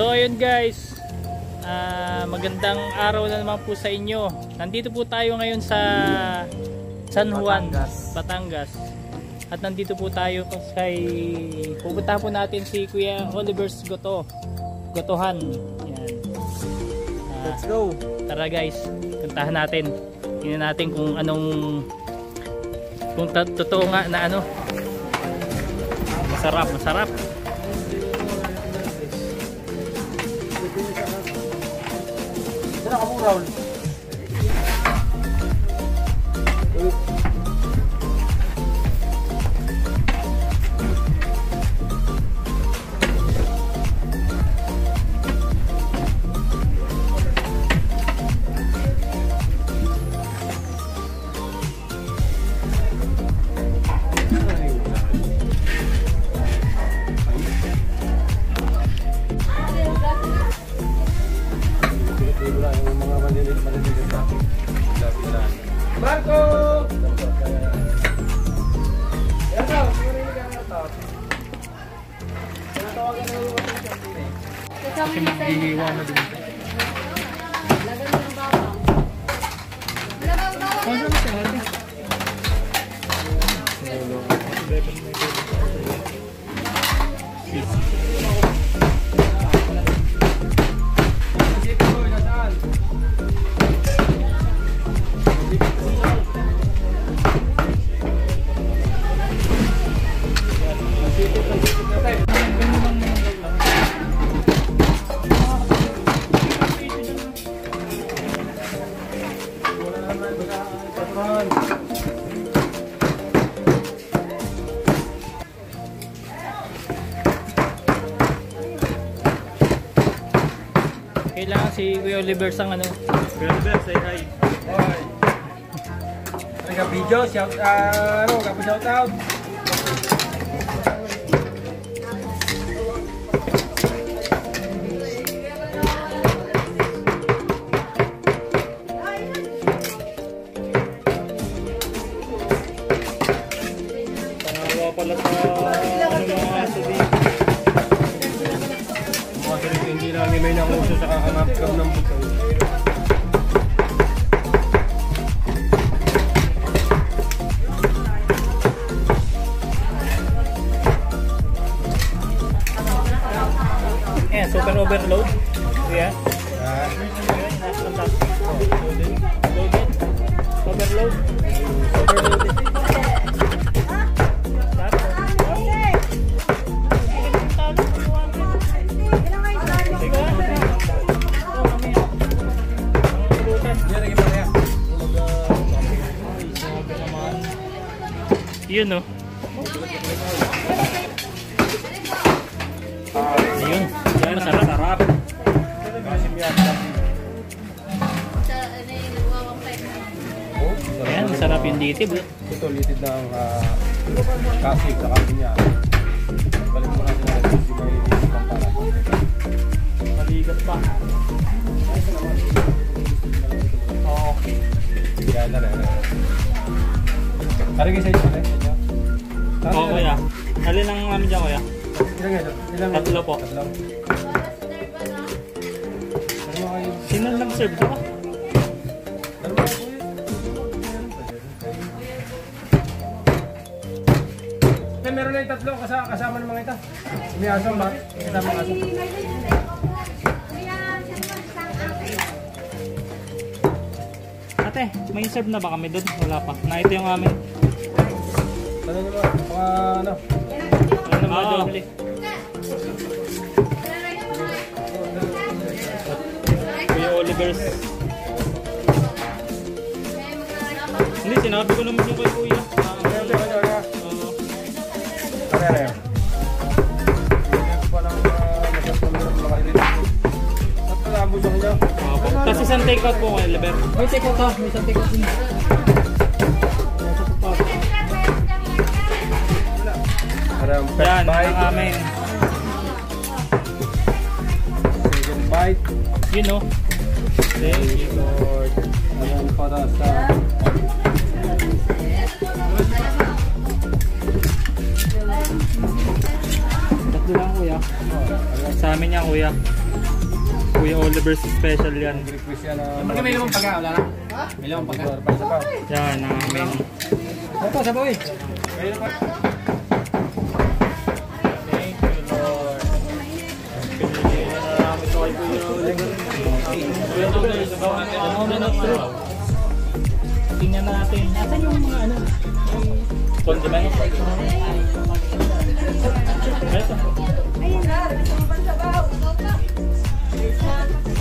So ayun guys, magandang araw na naman po sa inyo. Nandito po tayo ngayon sa San Juan, Batangas. At nandito po tayo kay pupuntahan po natin si Kuya Oliver's Gotohan. Yan. Let's go. Tara guys, puntahan natin. Tingnan natin kung totoo nga na ano. Masarap. Tara ka mo, Raul. Marco! Kasi maghihiwa na din. Kailangan si Kuya Oliver sang ano. Kuya Oliver, say hi. Hi. Nagka-video, shout out. Panawa pala sa mga aso dito. Hindi lang may nanguso sa kakamapkam ng buto. Ayan, super overload. Yeah. Overload. Yun no. Ayun. Yan masarap. Ayan, masarap yung litid. Ito litid ng kasig sa kami niya. Balik mo natin natin si may pampara. Maligat pa. Okay. Yan na rin. Karigay sa inyo ulit. Oo kuya. Alin ang namin dyan kuya? Ilang Tatlo po. Sino nag-serve dyan? Meron na yung tatlo kasama ng mga ito. May asong ba? Kasama ng asong. Ate, may serve na ba kami doon? Wala pa. Na ito yung amin. Ano nyo ba? Mga ano? Ano ba doble? Kuya Oliver's. Hindi, sinabi ko naman yung kay kuya. Tapos isang take out po kay Oliver. May take out ka. May isang take out din. Yan, ang amin. Second bite. You know. Thank you Lord. Ayan para sa tatlo lang kuya. Sa amin yan kuya. Kuya Oliver's special yan. Request yan na... May lamang pagka, wala na? May lamang pagka. Yan, namin. Opo, saboy. Tingnan natin. Nasaan yung mga ano? Condiments? Ito.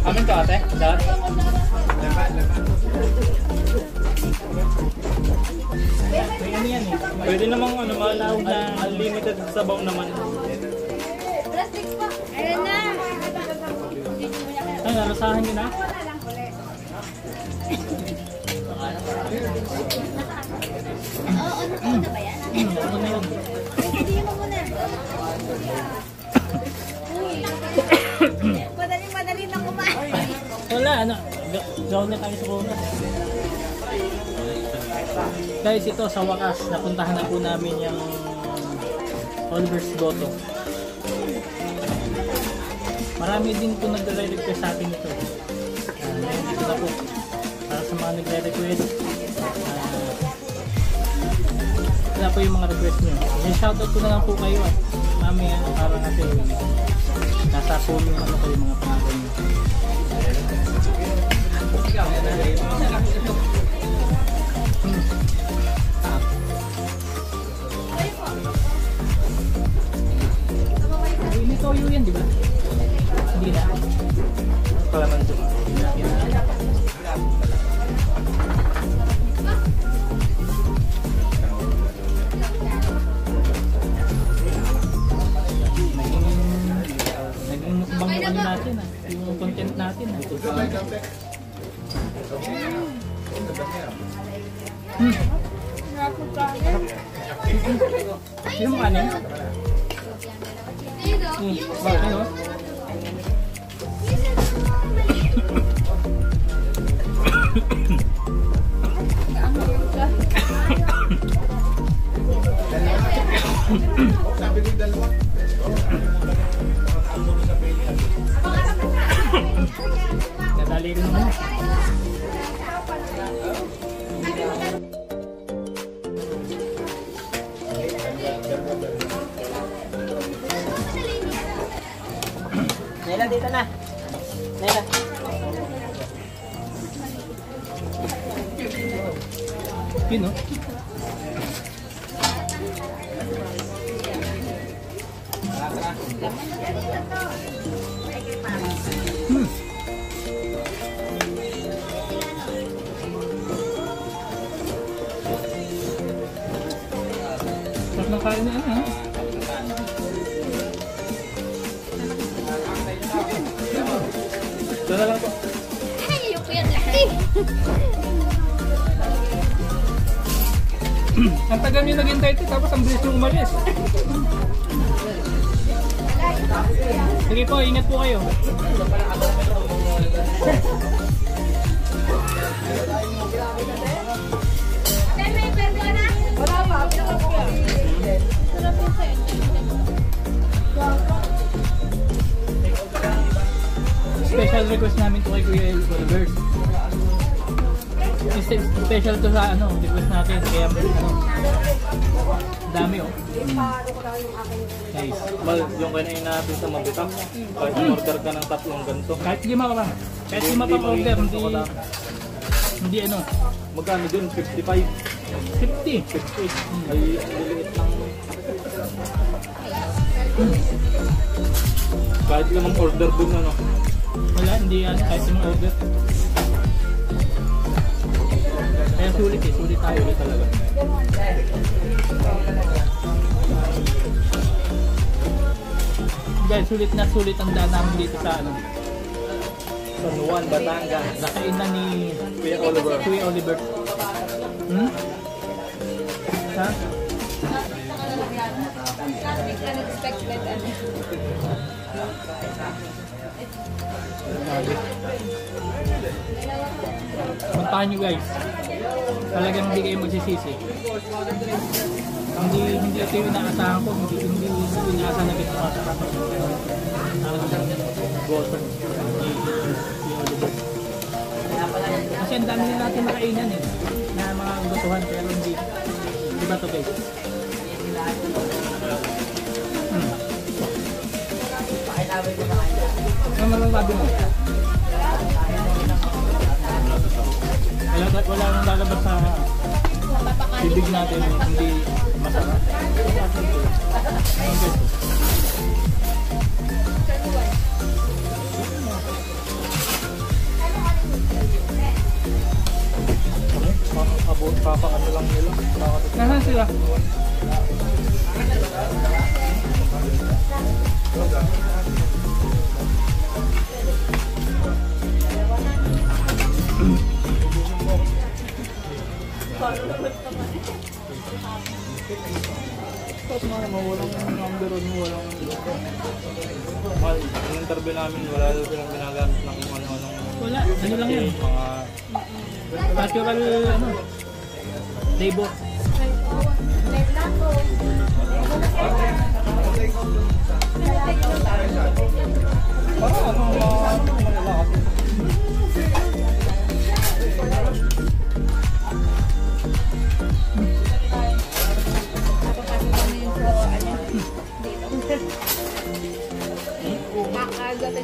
Amin ka ate? Lahat? May ano yan eh. Pwede namang ano, malawag na unlimited sabaw naman. Ayan na. Ay, nalasahan nyo na? Ano ba yan? Ano na yun? Hindi mo muna. Madali lang kumain. Wala, ano? Gawin na tayo sa kuna. Guys, ito sa wakas, napuntahan na po namin yung Oliver's Goto. Marami din po nagre-request sa atin ito. Dito na po. Para sa mga nagre-request. Wala po yung mga request nyo. I-shoutout ko na lang po kayo at mamaya para natin nasa phone yung ano kayo mga pangalan nyo. May toyo yan, di ba? Hindi na. Kalamansi. Naging mukbang yung ano natin ah. Yung content natin ah. Sino mo kanin? Bakit oh? Nadali ko naman. Nela, dito na. Nela. Yun oh. Sarap ng kain na yan ha. Ito na lang po. Ay, yung yan lahat. Ang tagal nyo naghintay ito tapos ang bilis nyo umalis. Sige po, ingat po kayo. May pwede na? Wala pa. Sarap yung sa'yo. Special request namin to kay Kuya Oliver. Special to sa ano, request natin. Kaya ano, dami oh. Nice. Mal, yung kanina natin sa Mabitak, kahit order ka ng 3 ganito. Kahit lima ka ba? Kahit lima pa order, hindi ano. Magkano dun? 55? 50. 50. Ay, liliit lang. Kahit lamang order dun ano. Wala, hindi yan. Kahit yung order. Kaya sulit eh. Sulit tayo ulit talaga. Guys, sulit na sulit ang daan namin dito sa ano. San Juan, Batangas. Nakain na ni Kuya Oliver. Kuya Oliver. Hmm? Ha? Unexpected ano. Puntahan nyo guys. Talagang hindi kayo magsisisi. Hindi ito yung inaasahan ko, hindi inaasahan na ganito masarap. Goto. Kasi ang dami na natin makainan eh, na mga gotuhan, pero hindi. Diba to guys? Ano masasabi mo? Wala nang lalabas sa bibig natin, hindi masarap. Papakano lang nila. Nasaan sila? Walang number on mo, walang mahal. Yung interview namin, wala daw silang ginagamit ng ano-ano. Wala, ano lang yan? Mga Natural, ano? Labor. Makagatin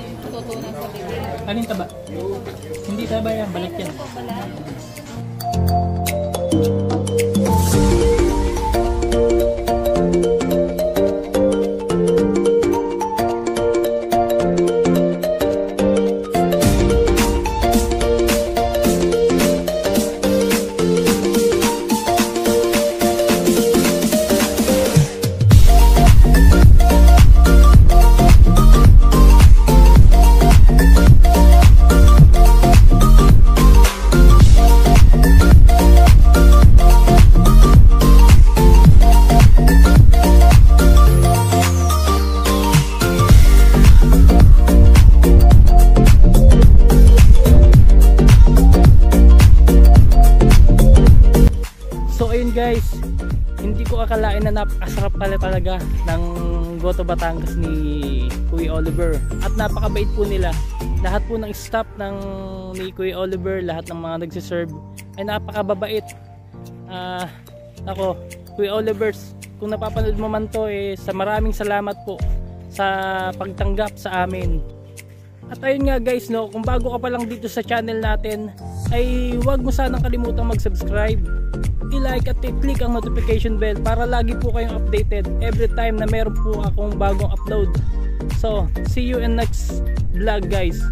yung tutunan sa bibig. Alin taba? Hindi taba yan, balat yan. Guys, hindi ko akalain na napakasarap pala talaga ng Goto Batangas ni Kuya Oliver, at napakabait po nila. Lahat po ng staff ni Kuya Oliver, lahat ng mga nagsiserve ay napakababait. Ako, Kuya Oliver, kung napapanood mo man to, sa maraming salamat po sa pagtanggap sa amin. At ayun nga guys, no, kung bago ka pa lang dito sa channel natin, ay huwag mo sanang kalimutang mag-subscribe, i-like at i-click ang notification bell para lagi po kayong updated every time na meron po akong bagong upload. So, see you in next vlog guys.